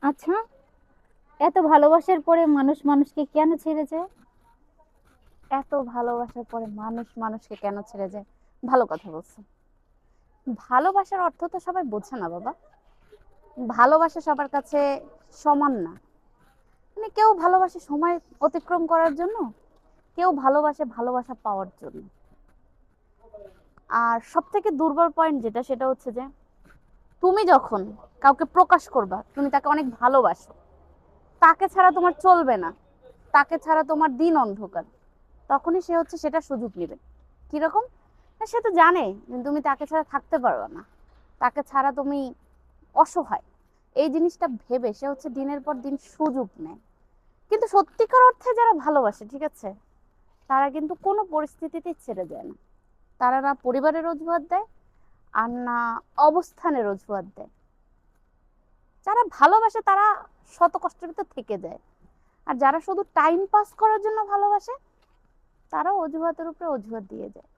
আচ্ছা, এত ভালোবাসার পরে মানুষ মানুষকে কেন ছেড়ে যায়? এত ভালোবাসার পরে মানুষ মানুষকে কেন ছেড়ে যায়? ভালো কথা বলছো। ভালোবাসার অর্থ তো সবাই বোঝে না বাবা। ভালোবাসা সবার কাছে সমান না। মানে কেউ ভালোবাসে সময় অতিক্রম করার জন্য, কেউ ভালোবাসে ভালোবাসা পাওয়ার জন্য। আর সব থেকে দুর্বল পয়েন্ট যেটা, সেটা হচ্ছে যে তুমি যখন কাউকে প্রকাশ করবা তুমি তাকে অনেক ভালোবাসো, তাকে ছাড়া তোমার চলবে না, তাকে ছাড়া তোমার দিন অন্ধকার, তখনই সে হচ্ছে সেটা সুযোগ নেবে। কিরকম? না, সে তো জানে যে তুমি তাকে ছাড়া থাকতে পারবে না, তাকে ছাড়া তুমি অসহায়। এই জিনিসটা ভেবে সে হচ্ছে দিনের পর দিন সুযোগ নেয়। কিন্তু সত্যিকার অর্থে যারা ভালোবাসে, ঠিক আছে, তারা কিন্তু কোনো পরিস্থিতিতেই ছেড়ে যায় না। তারা না পরিবারের অজুহাত দেয়, আর না অবস্থানের অজুহাত দেয়। যারা ভালোবাসে তারা শত কষ্টের ভিতর থেকে যায়। আর যারা শুধু টাইম পাস করার জন্য ভালোবাসে, তারাও অজুহাতের উপরে অজুহাত দিয়ে যায়।